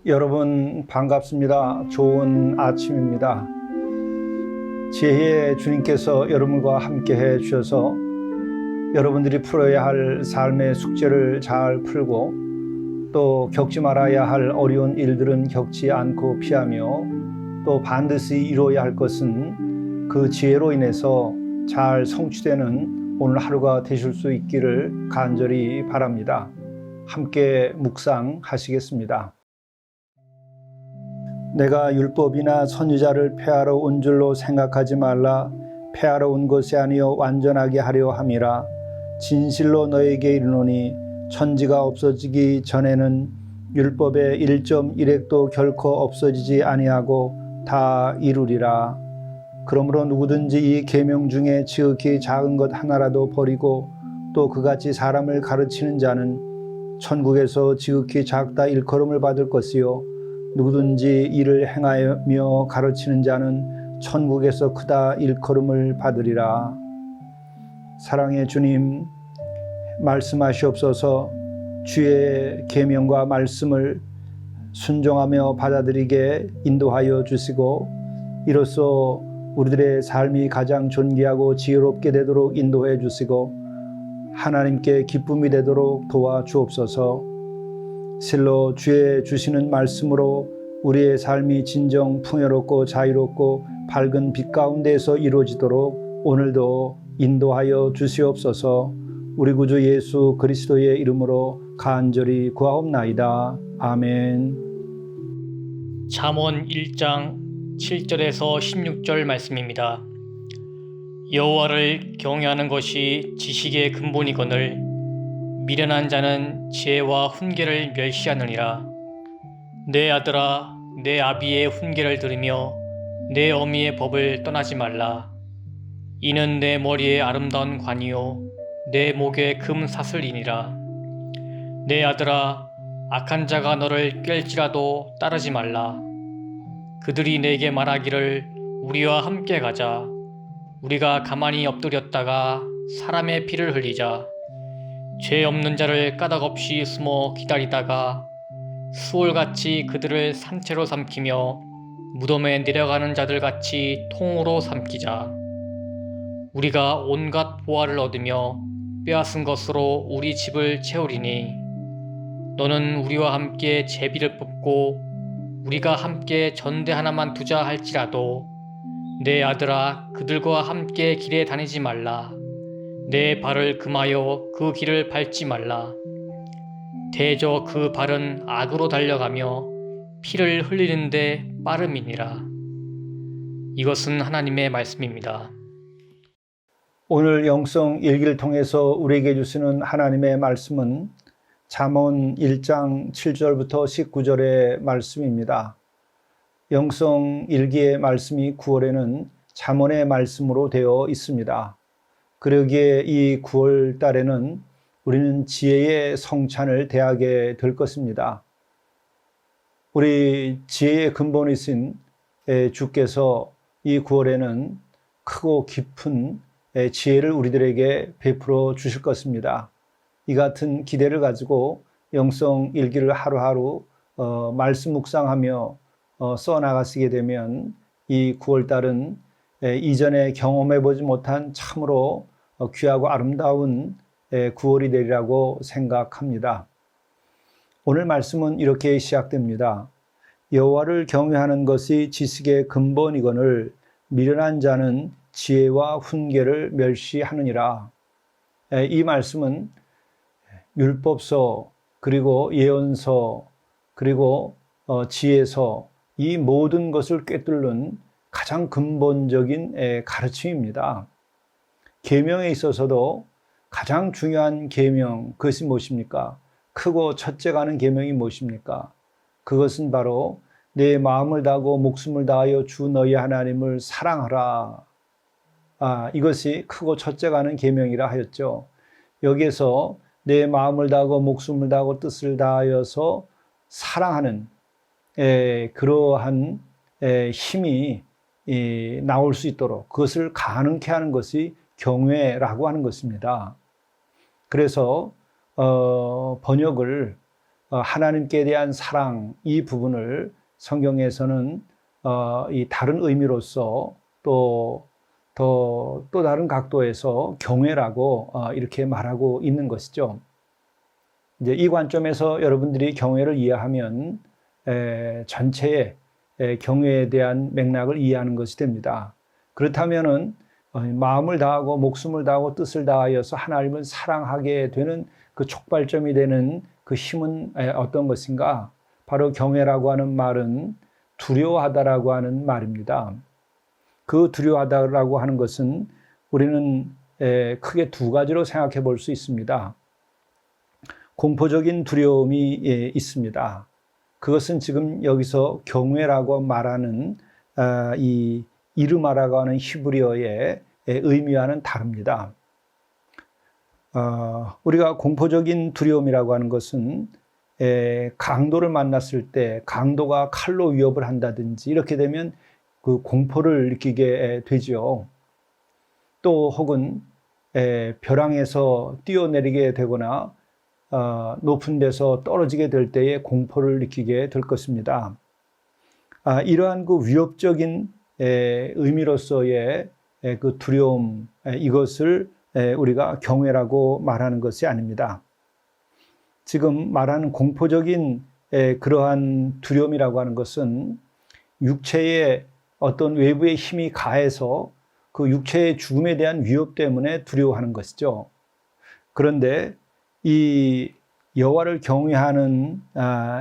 여러분 반갑습니다. 좋은 아침입니다. 지혜의 주님께서 여러분과 함께 해 주셔서 여러분들이 풀어야 할 삶의 숙제를 잘 풀고 또 겪지 말아야 할 어려운 일들은 겪지 않고 피하며 또 반드시 이루어야 할 것은 그 지혜로 인해서 잘 성취되는 오늘 하루가 되실 수 있기를 간절히 바랍니다. 함께 묵상하시겠습니다. 내가 율법이나 선지자를 폐하러 온 줄로 생각하지 말라. 폐하러 온 것이 아니요 완전하게 하려 함이라. 진실로 너에게 이르노니 천지가 없어지기 전에는 율법의 1.1획도 결코 없어지지 아니하고 다 이루리라. 그러므로 누구든지 이 계명 중에 지극히 작은 것 하나라도 버리고 또 그같이 사람을 가르치는 자는 천국에서 지극히 작다 일컬음을 받을 것이요 누구든지 이를 행하며 가르치는 자는 천국에서 크다 일컬음을 받으리라. 사랑의 주님, 말씀하시옵소서. 주의 계명과 말씀을 순종하며 받아들이게 인도하여 주시고 이로써 우리들의 삶이 가장 존귀하고 지혜롭게 되도록 인도해 주시고 하나님께 기쁨이 되도록 도와주옵소서. 실로 주의 주시는 말씀으로 우리의 삶이 진정 풍요롭고 자유롭고 밝은 빛 가운데에서 이루어지도록 오늘도 인도하여 주시옵소서. 우리 구주 예수 그리스도의 이름으로 간절히 구하옵나이다. 아멘. 잠언 1장 7절에서 16절 말씀입니다. 여호와를 경외하는 것이 지식의 근본이거늘 미련한 자는 지혜와 훈계를 멸시하느니라. 내 아들아, 내 아비의 훈계를 들으며 내 어미의 법을 떠나지 말라. 이는 내 머리에 아름다운 관이요 내 목에 금 사슬이니라. 내 아들아, 악한 자가 너를 깰지라도 따르지 말라. 그들이 내게 말하기를 우리와 함께 가자. 우리가 가만히 엎드렸다가 사람의 피를 흘리자. 죄 없는 자를 까닭없이 숨어 기다리다가 수월같이 그들을 산채로 삼키며 무덤에 내려가는 자들같이 통으로 삼키자. 우리가 온갖 보화를 얻으며 빼앗은 것으로 우리 집을 채우리니 너는 우리와 함께 제비를 뽑고 우리가 함께 전대 하나만 두자 할지라도 내 아들아 그들과 함께 길에 다니지 말라. 내 발을 금하여 그 길을 밟지 말라. 대저 그 발은 악으로 달려가며 피를 흘리는데 빠름이니라. 이것은 하나님의 말씀입니다. 오늘 영성 일기를 통해서 우리에게 주시는 하나님의 말씀은 잠언 1장 7절부터 19절의 말씀입니다. 영성 일기의 말씀이 9월에는 잠언의 말씀으로 되어 있습니다. 그러기에 이 9월 달에는 우리는 지혜의 성찬을 대하게 될 것입니다. 우리 지혜의 근본이신 주께서 이 9월에는 크고 깊은 지혜를 우리들에게 베풀어 주실 것입니다. 이 같은 기대를 가지고 영성 일기를 하루하루 말씀 묵상하며 써나가시게 되면 이 9월 달은 이전에 경험해보지 못한 참으로 귀하고 아름다운 9월이 되리라고 생각합니다. 오늘 말씀은 이렇게 시작됩니다. 여호와를 경외하는 것이 지식의 근본이거늘 미련한 자는 지혜와 훈계를 멸시하느니라. 이 말씀은 율법서 그리고 예언서 그리고 지혜서 이 모든 것을 꿰뚫는 가장 근본적인 가르침입니다. 계명에 있어서도 가장 중요한 계명, 그것이 무엇입니까? 크고 첫째가 하는 계명이 무엇입니까? 그것은 바로 내 마음을 다하고 목숨을 다하여 주 너희 하나님을 사랑하라. 이것이 크고 첫째가 하는 계명이라 하였죠. 여기에서 내 마음을 다하고 목숨을 다하고 뜻을 다하여서 사랑하는 그러한 힘이 나올 수 있도록 그것을 가능케 하는 것이 경외라고 하는 것입니다. 그래서 번역을 하나님께 대한 사랑, 이 부분을 성경에서는 이 다른 의미로서 또 다른 각도에서 경외라고 이렇게 말하고 있는 것이죠. 이제 이 관점에서 여러분들이 경외를 이해하면 전체의 경외에 대한 맥락을 이해하는 것이 됩니다. 그렇다면은 마음을 다하고 목숨을 다하고 뜻을 다하여서 하나님을 사랑하게 되는 그 촉발점이 되는 그 힘은 어떤 것인가? 바로 경외라고 하는 말은 두려워하다라고 하는 말입니다. 그 두려워하다라고 하는 것은 우리는 크게 두 가지로 생각해 볼 수 있습니다. 공포적인 두려움이 있습니다. 그것은 지금 여기서 경외라고 말하는 이 이르마라고 하는 히브리어의 의미와는 다릅니다. 우리가 공포적인 두려움이라고 하는 것은 강도를 만났을 때 강도가 칼로 위협을 한다든지 이렇게 되면 그 공포를 느끼게 되죠. 또 혹은 벼랑에서 뛰어내리게 되거나 높은 데서 떨어지게 될 때에 공포를 느끼게 될 것입니다. 이러한 그 위협적인 의미로서의 그 두려움, 이것을 우리가 경외라고 말하는 것이 아닙니다. 지금 말하는 공포적인 그러한 두려움이라고 하는 것은 육체의 어떤 외부의 힘이 가해서 그 육체의 죽음에 대한 위협 때문에 두려워하는 것이죠. 그런데 이 여호와를 경외하는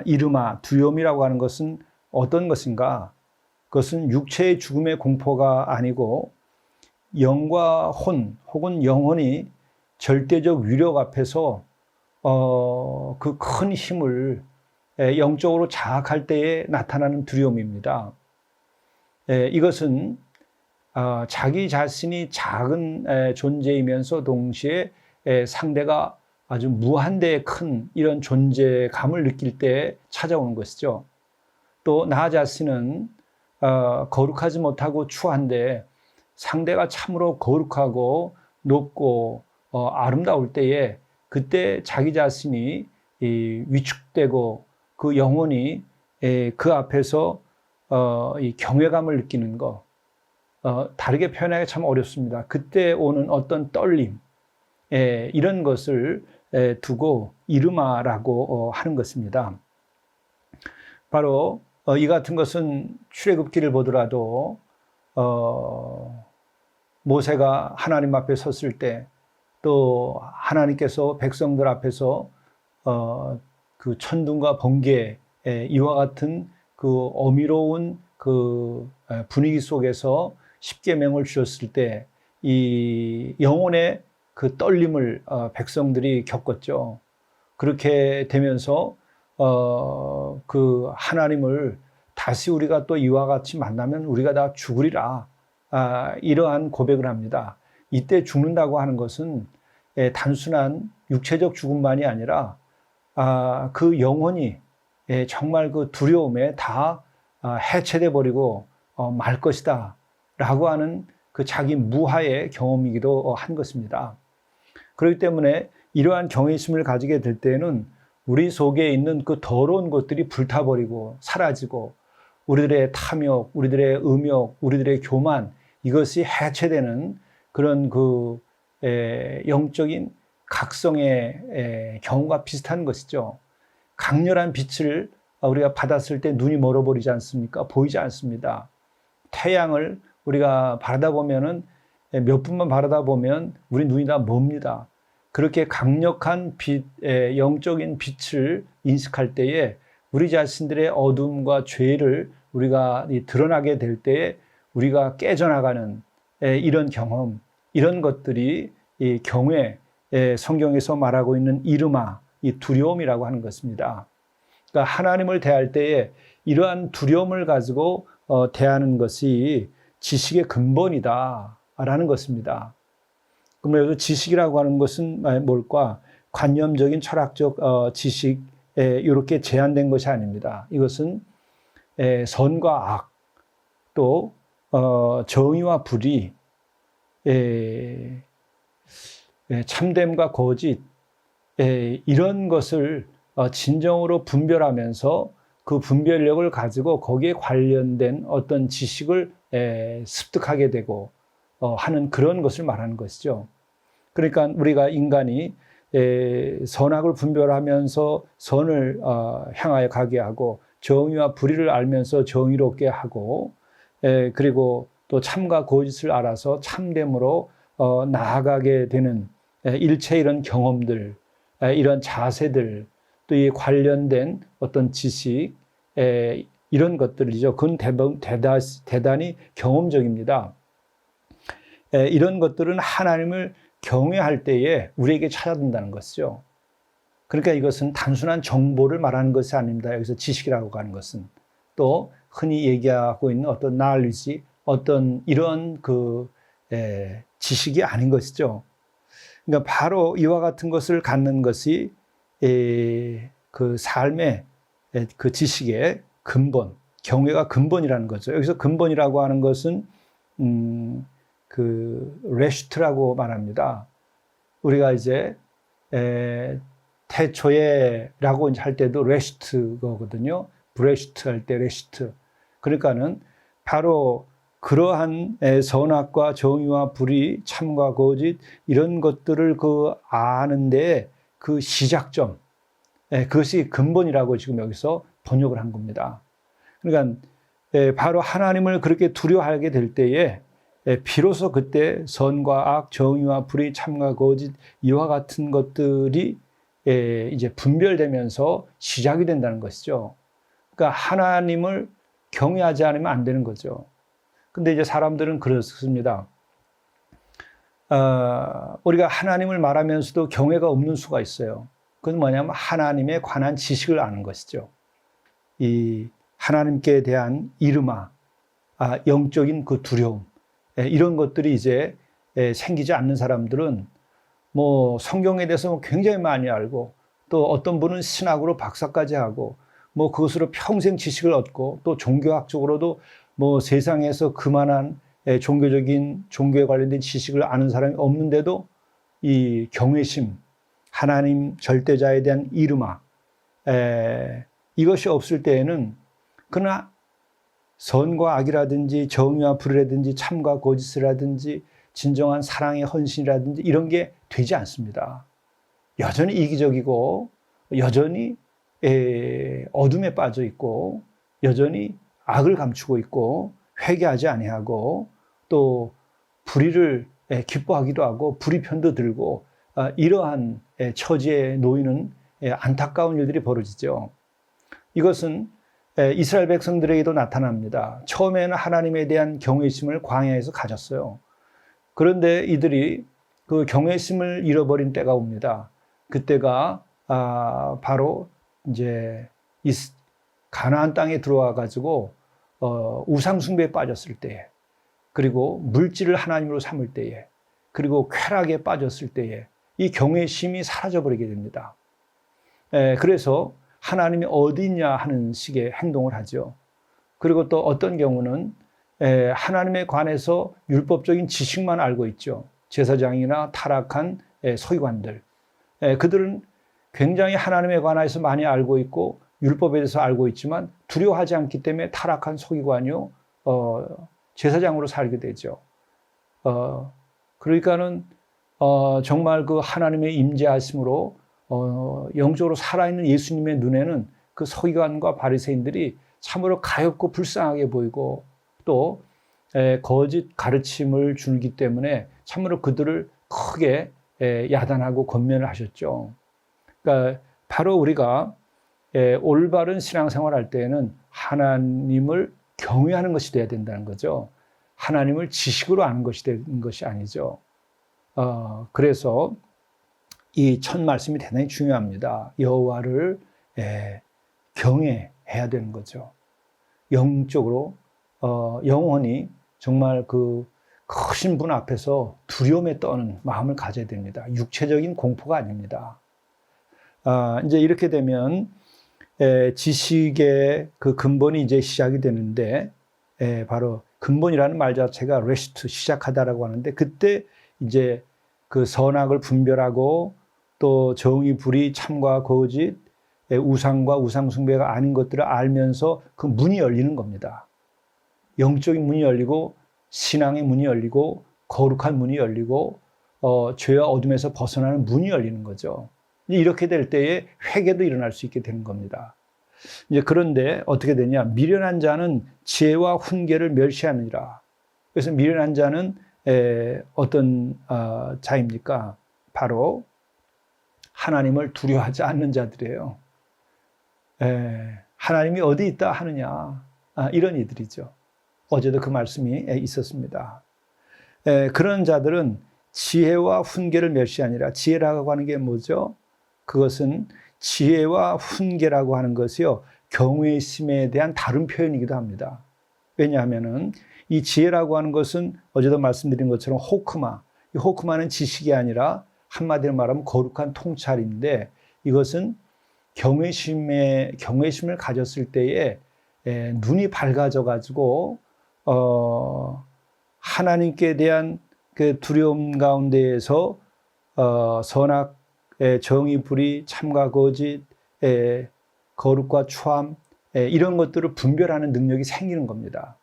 이르마, 두려움이라고 하는 것은 어떤 것인가? 그것은 육체의 죽음의 공포가 아니고 영과 혼 혹은 영혼이 절대적 위력 앞에서 그 큰 힘을 영적으로 자학할 때에 나타나는 두려움입니다. 이것은 자기 자신이 작은 존재이면서 동시에 상대가 아주 무한대의 큰 이런 존재감을 느낄 때 찾아오는 것이죠. 또 나 자신은 거룩하지 못하고 추한데 상대가 참으로 거룩하고 높고 아름다울 때에 그때 자기 자신이 위축되고 그 영혼이 그 앞에서 이 경외감을 느끼는 것, 다르게 표현하기 참 어렵습니다. 그때 오는 어떤 떨림, 이런 것을 두고 이르마라고 하는 것입니다. 바로 이 같은 것은 출애굽기를 보더라도 모세가 하나님 앞에 섰을 때 또 하나님께서 백성들 앞에서 그 천둥과 번개 이와 같은 그 어미로운 그 분위기 속에서 십계명을 주셨을 때 이 영혼의 그 떨림을 백성들이 겪었죠. 그렇게 되면서 그 하나님을 다시 우리가 또 이와 같이 만나면 우리가 다 죽으리라, 이러한 고백을 합니다. 이때 죽는다고 하는 것은 단순한 육체적 죽음만이 아니라 그 영혼이 정말 그 두려움에 다 해체돼 버리고 말 것이다 라고 하는 그 자기 무하의 경험이기도 한 것입니다. 그렇기 때문에 이러한 경외심을 가지게 될 때에는 우리 속에 있는 그 더러운 것들이 불타버리고 사라지고 우리들의 탐욕, 우리들의 음욕, 우리들의 교만, 이것이 해체되는 그런 그 영적인 각성의 경우가 비슷한 것이죠. 강렬한 빛을 우리가 받았을 때 눈이 멀어버리지 않습니까? 보이지 않습니다. 태양을 우리가 바라다 보면은 몇 분만 바라다 보면 우리 눈이 다 멉니다. 그렇게 강력한 빛, 영적인 빛을 인식할 때에 우리 자신들의 어둠과 죄를 우리가 드러나게 될 때에 우리가 깨져나가는 이런 경험, 이런 것들이 이 경외, 성경에서 말하고 있는 이르마, 이 두려움이라고 하는 것입니다. 그러니까 하나님을 대할 때에 이러한 두려움을 가지고 대하는 것이 지식의 근본이다라는 것입니다. 그럼 여기서 지식이라고 하는 것은 뭘까? 관념적인 철학적 지식에 이렇게 제한된 것이 아닙니다. 이것은 선과 악, 또 정의와 불의, 참됨과 거짓, 이런 것을 진정으로 분별하면서 그 분별력을 가지고 거기에 관련된 어떤 지식을 습득하게 되고 하는 그런 것을 말하는 것이죠. 그러니까 우리가 인간이 선악을 분별하면서 선을 향하여 가게 하고 정의와 불의를 알면서 정의롭게 하고 그리고 또 참과 거짓을 알아서 참됨으로 나아가게 되는 일체 이런 경험들, 이런 자세들, 또 이 관련된 어떤 지식, 이런 것들이죠. 그건 대단히 경험적입니다. 이런 것들은 하나님을 경외할 때에 우리에게 찾아든다는 것이죠. 그러니까 이것은 단순한 정보를 말하는 것이 아닙니다. 여기서 지식이라고 하는 것은 또 흔히 얘기하고 있는 어떤 knowledge, 어떤 이런 지식이 아닌 것이죠. 그러니까 바로 이와 같은 것을 갖는 것이 그 삶의 그 지식의 근본, 경외가 근본이라는 거죠. 여기서 근본이라고 하는 것은 그 레슈트라고 말합니다. 우리가 이제 태초에라고 할 때도 레슈트거든요. 브레슈트 할 때 레슈트. 그러니까는 바로 그러한 선악과 정의와 불의, 참과 거짓 이런 것들을 아는데 그 시작점, 그것이 근본이라고 지금 여기서 번역을 한 겁니다. 그러니까 바로 하나님을 그렇게 두려워하게 될 때에 비로소 그때 선과 악, 정의와 불의, 참과 거짓 이와 같은 것들이 이제 분별되면서 시작이 된다는 것이죠. 그러니까 하나님을 경외하지 않으면 안 되는 거죠. 근데 이제 사람들은 그렇습니다. 우리가 하나님을 말하면서도 경외가 없는 수가 있어요. 그건 뭐냐면 하나님에 관한 지식을 아는 것이죠. 이 하나님께 대한 이르마, 영적인 그 두려움, 이런 것들이 이제 생기지 않는 사람들은 뭐 성경에 대해서 굉장히 많이 알고 또 어떤 분은 신학으로 박사까지 하고 뭐 그것으로 평생 지식을 얻고 또 종교학적으로도 뭐 세상에서 그만한 종교에 관련된 지식을 아는 사람이 없는데도 이 경외심, 하나님 절대자에 대한 이르마, 이것이 없을 때에는 그러나 선과 악이라든지 정의와 불의라든지 참과 거짓이라든지 진정한 사랑의 헌신이라든지 이런 게 되지 않습니다. 여전히 이기적이고 여전히 어둠에 빠져 있고 여전히 악을 감추고 있고 회개하지 아니하고 또 불의를 기뻐하기도 하고 불의 편도 들고 이러한 처지에 놓이는 안타까운 일들이 벌어지죠. 이것은 이스라엘 백성들에게도 나타납니다. 처음에는 하나님에 대한 경외심을 광야에서 가졌어요. 그런데 이들이 그 경외심을 잃어버린 때가 옵니다. 그때가 바로 이제 가나안 땅에 들어와 가지고 우상 숭배에 빠졌을 때에, 그리고 물질을 하나님으로 삼을 때에, 그리고 쾌락에 빠졌을 때에 이 경외심이 사라져 버리게 됩니다. 그래서 하나님이 어디 있냐 하는 식의 행동을 하죠. 그리고 또 어떤 경우는 하나님에 관해서 율법적인 지식만 알고 있죠. 제사장이나 타락한 서기관들, 그들은 굉장히 하나님에 관해서 많이 알고 있고 율법에 대해서 알고 있지만 두려워하지 않기 때문에 타락한 서기관이요 제사장으로 살게 되죠. 그러니까는 정말 그 하나님의 임재하심으로 영적으로 살아있는 예수님의 눈에는 그 서기관과 바리새인들이 참으로 가엾고 불쌍하게 보이고 또 거짓 가르침을 주기 때문에 참으로 그들을 크게 야단하고 권면을 하셨죠. 그러니까 바로 우리가 올바른 신앙생활을 할 때에는 하나님을 경외하는 것이 돼야 된다는 거죠. 하나님을 지식으로 아는 것이 되는 것이 아니죠. 그래서 이 첫 말씀이 대단히 중요합니다. 여호와를 경외해야 되는 거죠. 영적으로 영혼이 정말 그 크신 분 앞에서 두려움에 떠는 마음을 가져야 됩니다. 육체적인 공포가 아닙니다. 이제 이렇게 되면 지식의 그 근본이 이제 시작이 되는데, 바로 근본이라는 말 자체가 레스트, 시작하다라고 하는데, 그때 이제 그 선악을 분별하고 또 정의, 불의, 참과 거짓, 우상과 우상숭배가 아닌 것들을 알면서 그 문이 열리는 겁니다. 영적인 문이 열리고 신앙의 문이 열리고 거룩한 문이 열리고 죄와 어둠에서 벗어나는 문이 열리는 거죠. 이렇게 될 때에 회개도 일어날 수 있게 되는 겁니다. 이제 그런데 어떻게 되냐? 미련한 자는 지혜와 훈계를 멸시하느니라. 그래서 미련한 자는 어떤 자입니까? 바로 하나님을 두려워하지 않는 자들이에요. 하나님이 어디 있다 하느냐, 이런 이들이죠. 어제도 그 말씀이 있었습니다. 그런 자들은 지혜와 훈계를 멸시하니라. 지혜라고 하는 게 뭐죠? 그것은 지혜와 훈계라고 하는 것이요, 경외심에 대한 다른 표현이기도 합니다. 왜냐하면은 이 지혜라고 하는 것은 어제도 말씀드린 것처럼 호크마, 이 호크마는 지식이 아니라 한마디로 말하면 거룩한 통찰인데, 이것은 경외심을 가졌을 때에 눈이 밝아져 가지고 하나님께 대한 그 두려움 가운데에서 선악, 정의, 불의, 참과 거짓, 거룩과 추함, 이런 것들을 분별하는 능력이 생기는 겁니다.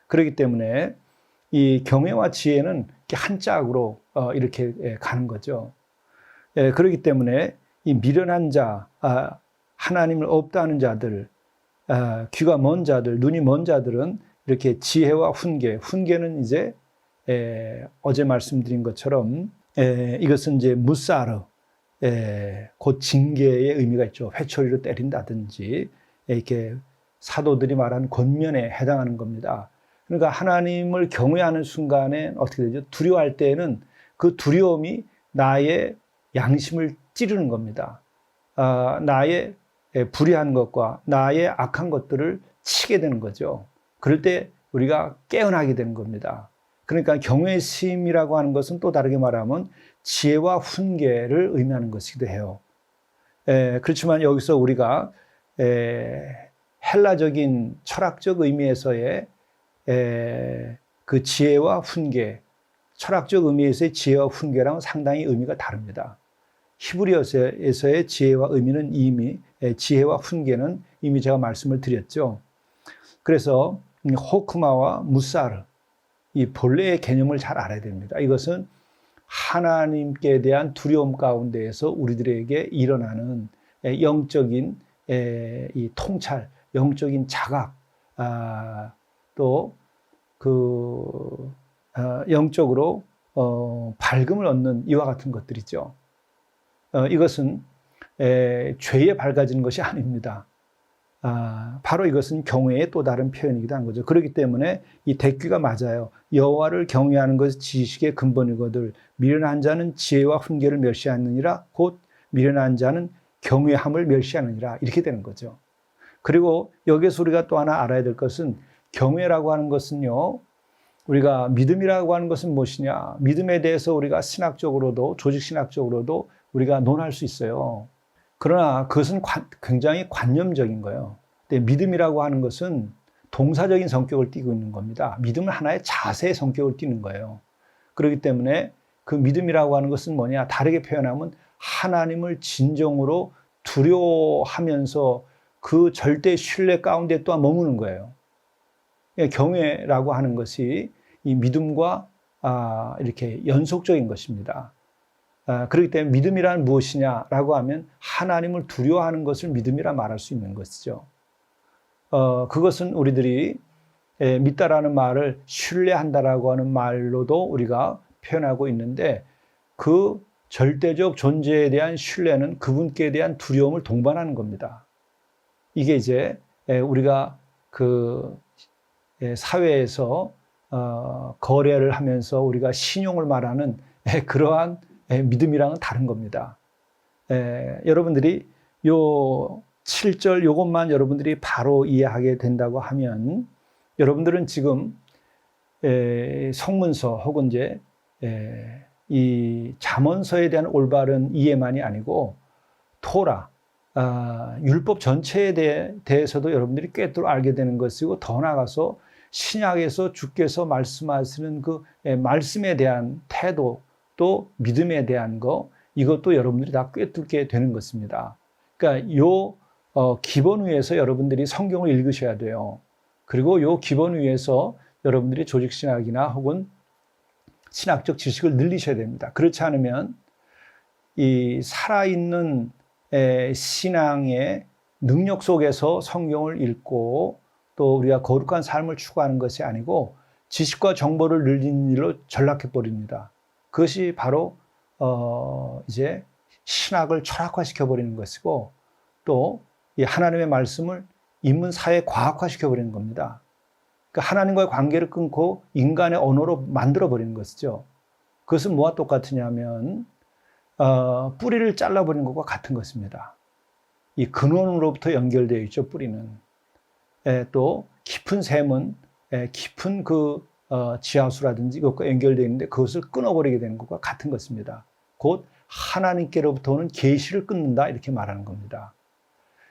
그렇기 때문에 이 경외와 지혜는 한 짝으로 이렇게 가는 거죠. 그렇기 때문에 이 미련한 자, 하나님을 없다 하는 자들, 귀가 먼 자들, 눈이 먼 자들은 이렇게 지혜와 훈계는 이제 어제 말씀드린 것처럼 이것은 이제 무사르, 곧 징계의 의미가 있죠. 회초리로 때린다든지 이렇게 사도들이 말한 권면에 해당하는 겁니다. 그러니까 하나님을 경외하는 순간에 어떻게 되죠? 두려워할 때에는 그 두려움이 나의 양심을 찌르는 겁니다. 나의 불의한 것과 나의 악한 것들을 치게 되는 거죠. 그럴 때 우리가 깨어나게 되는 겁니다. 그러니까 경외심이라고 하는 것은 또 다르게 말하면 지혜와 훈계를 의미하는 것이기도 해요. 그렇지만 여기서 우리가 헬라적인 철학적 의미에서의 그 지혜와 훈계, 철학적 의미에서의 지혜와 훈계랑은 상당히 의미가 다릅니다. 히브리어에서의 지혜와 의미는 이미, 지혜와 훈계는 이미 제가 말씀을 드렸죠. 그래서 호크마와 무사르, 이 본래의 개념을 잘 알아야 됩니다. 이것은 하나님께 대한 두려움 가운데에서 우리들에게 일어나는 영적인 이 통찰, 영적인 자각, 또 그 영적으로 밝음을 얻는 이와 같은 것들이죠. 이것은 죄에 밝아지는 것이 아닙니다. 바로 이것은 경외의 또 다른 표현이기도 한 거죠. 그렇기 때문에 이 대귀가 맞아요. 여호와를 경외하는 것이 지식의 근본이거늘 미련한 자는 지혜와 훈계를 멸시하느니라. 곧 미련한 자는 경외함을 멸시하느니라. 이렇게 되는 거죠. 그리고 여기서 우리가 또 하나 알아야 될 것은, 경외라고 하는 것은요, 우리가 믿음이라고 하는 것은 무엇이냐, 믿음에 대해서 우리가 신학적으로도 조직신학적으로도 우리가 논할 수 있어요. 그러나 그것은 굉장히 관념적인 거예요. 근데 믿음이라고 하는 것은 동사적인 성격을 띠고 있는 겁니다. 믿음은 하나의 자세의 성격을 띠는 거예요. 그렇기 때문에 그 믿음이라고 하는 것은 뭐냐, 다르게 표현하면 하나님을 진정으로 두려워하면서 그 절대 신뢰 가운데 또한 머무는 거예요. 경외라고 하는 것이 이 믿음과 이렇게 연속적인 것입니다. 그렇기 때문에 믿음이란 무엇이냐라고 하면 하나님을 두려워하는 것을 믿음이라 말할 수 있는 것이죠. 그것은 우리들이 믿다라는 말을 신뢰한다라고 하는 말로도 우리가 표현하고 있는데, 그 절대적 존재에 대한 신뢰는 그분께 대한 두려움을 동반하는 겁니다. 이게 이제 우리가 그 사회에서 거래를 하면서 우리가 신용을 말하는 그러한 믿음이랑은 다른 겁니다. 여러분들이 요 7절 요것만 여러분들이 바로 이해하게 된다고 하면 여러분들은 지금 성문서 혹은 이제 이 잠언서에 대한 올바른 이해만이 아니고 토라, 율법 전체에 대해서도 여러분들이 꿰뚫어 알게 되는 것이고 더 나아가서 신약에서 주께서 말씀하시는 그 말씀에 대한 태도 또 믿음에 대한 거 이것도 여러분들이 다 꿰뚫게 되는 것입니다. 그러니까 요 기본 위에서 여러분들이 성경을 읽으셔야 돼요. 그리고 요 기본 위에서 여러분들이 조직신학이나 혹은 신학적 지식을 늘리셔야 됩니다. 그렇지 않으면 이 살아있는 신앙의 능력 속에서 성경을 읽고 또 우리가 거룩한 삶을 추구하는 것이 아니고 지식과 정보를 늘리는 일로 전락해 버립니다. 그것이 바로 이제 신학을 철학화시켜 버리는 것이고 또 이 하나님의 말씀을 인문 사회 과학화시켜 버리는 겁니다. 그러니까 하나님과의 관계를 끊고 인간의 언어로 만들어 버리는 것이죠. 그것은 뭐와 똑같으냐면 뿌리를 잘라버리는 것과 같은 것입니다. 이 근원으로부터 연결되어 있죠, 뿌리는. 또 깊은 샘은 깊은 그 지하수라든지 이것과 연결되어 있는데 그것을 끊어버리게 되는 것과 같은 것입니다. 곧 하나님께로부터 오는 계시를 끊는다 이렇게 말하는 겁니다.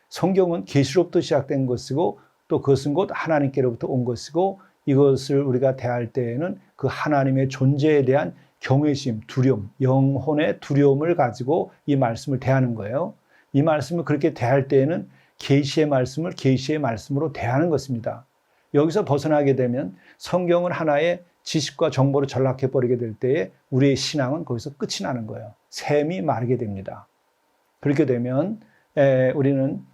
성경은 계시로부터 시작된 것이고 또 그것은 곧 하나님께로부터 온 것이고 이것을 우리가 대할 때에는 그 하나님의 존재에 대한 경외심, 두려움, 영혼의 두려움을 가지고 이 말씀을 대하는 거예요. 이 말씀을 그렇게 대할 때에는 계시의 말씀을 계시의 말씀으로 대하는 것입니다. 여기서 벗어나게 되면 성경은 하나의 지식과 정보로 전락해 버리게 될 때에 우리의 신앙은 거기서 끝이 나는 거예요. 샘이 마르게 됩니다. 그렇게 되면 우리는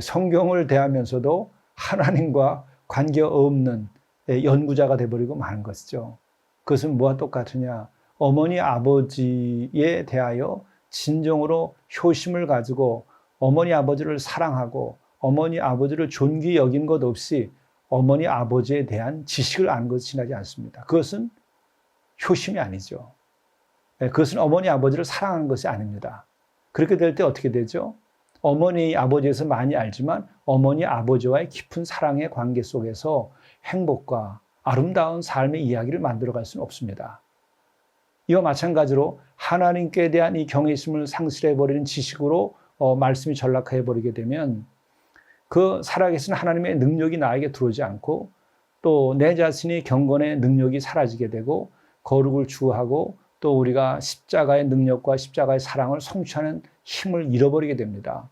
성경을 대하면서도 하나님과 관계없는 연구자가 되어버리고 마는 것이죠. 그것은 뭐와 똑같으냐? 어머니 아버지에 대하여 진정으로 효심을 가지고 어머니 아버지를 사랑하고 어머니 아버지를 존귀 여긴 것 없이 어머니 아버지에 대한 지식을 아는 것이 지나지 않습니다. 그것은 효심이 아니죠. 그것은 어머니 아버지를 사랑하는 것이 아닙니다. 그렇게 될 때 어떻게 되죠? 어머니 아버지에서 많이 알지만 어머니 아버지와의 깊은 사랑의 관계 속에서 행복과 아름다운 삶의 이야기를 만들어갈 수는 없습니다. 이와 마찬가지로 하나님께 대한 이 경외심을 상실해버리는 지식으로 말씀이 전락해버리게 되면 그 살아계신 하나님의 능력이 나에게 들어오지 않고 또 내 자신의 경건의 능력이 사라지게 되고 거룩을 추구하고 또 우리가 십자가의 능력과 십자가의 사랑을 성취하는 힘을 잃어버리게 됩니다.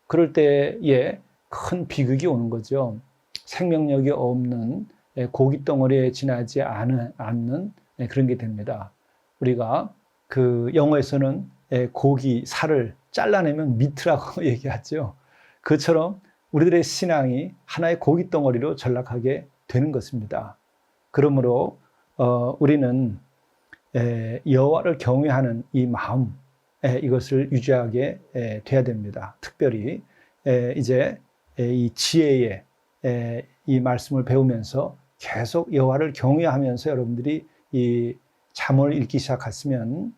그럴 때에 큰 비극이 오는 거죠. 생명력이 없는 고깃덩어리에 지나지 않는 그런 게 됩니다. 우리가 그 영어에서는 고기, 살을 잘라내면 미트라고 얘기하죠. 그처럼 우리들의 신앙이 하나의 고깃덩어리로 전락하게 되는 것입니다. 그러므로 우리는 여호와를 경외하는 이 마음 이것을 유지하게 돼야 됩니다. 특별히 이제 이 지혜의 이 말씀을 배우면서 계속 여호와를 경외하면서 여러분들이 이 잠언을 읽기 시작하시면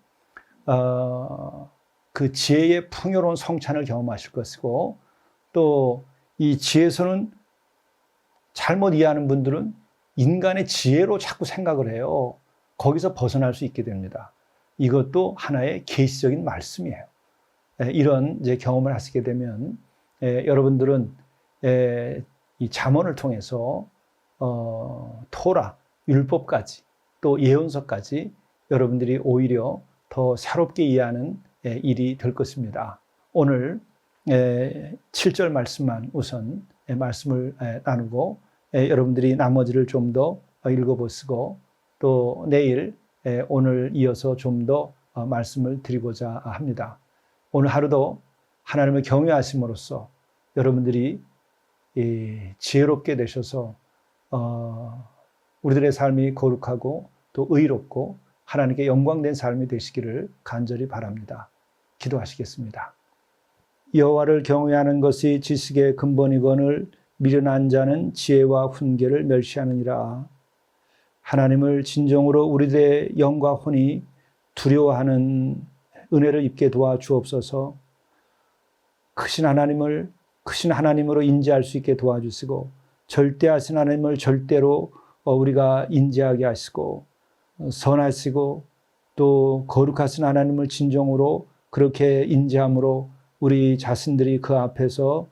그 지혜의 풍요로운 성찬을 경험하실 것이고 또 이 지혜서는 잘못 이해하는 분들은 인간의 지혜로 자꾸 생각을 해요. 거기서 벗어날 수 있게 됩니다. 이것도 하나의 계시적인 말씀이에요. 이런 이제 경험을 하시게 되면 여러분들은 이 잠언을 통해서 토라, 율법까지 또 예언서까지 여러분들이 오히려 더 새롭게 이해하는 일이 될 것입니다. 오늘 7절 말씀만 우선 말씀을 나누고 여러분들이 나머지를 좀 더 읽어보시고 또 내일 오늘 이어서 좀 더 말씀을 드리고자 합니다. 오늘 하루도 하나님을 경외하심으로써 여러분들이 지혜롭게 되셔서 우리들의 삶이 거룩하고 또 의롭고 하나님께 영광된 삶이 되시기를 간절히 바랍니다. 기도하시겠습니다. 여호와를 경외하는 것이 지식의 근본이거늘 미련한 자는 지혜와 훈계를 멸시하느니라. 하나님을 진정으로 우리들의 영과 혼이 두려워하는 은혜를 입게 도와주옵소서. 크신 하나님으로 인지할 수 있게 도와주시고, 절대하신 하나님을 절대로 우리가 인지하게 하시고, 선하시고 또 거룩하신 하나님을 진정으로 그렇게 인지함으로 우리 자신들이 그 앞에서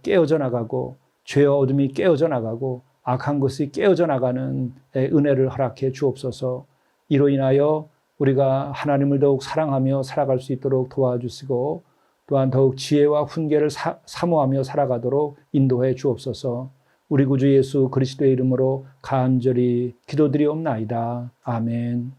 깨어져 나가고, 죄와 어둠이 깨어져 나가고, 악한 것이 깨어져 나가는 은혜를 허락해 주옵소서. 이로 인하여 우리가 하나님을 더욱 사랑하며 살아갈 수 있도록 도와주시고, 또한 더욱 지혜와 훈계를 사모하며 살아가도록 인도해 주옵소서. 우리 구주 예수 그리스도의 이름으로 간절히 기도드리옵나이다. 아멘.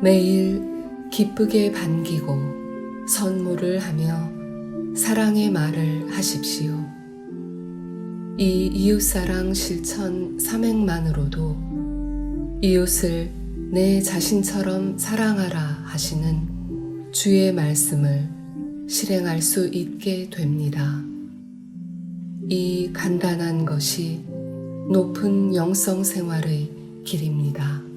매일 기쁘게 반기고 선물을 하며 사랑의 말을 하십시오. 이 이웃사랑 실천 삼행만으로도 이웃을 내 자신처럼 사랑하라 하시는 주의 말씀을 실행할 수 있게 됩니다. 이 간단한 것이 높은 영성 생활의 길입니다.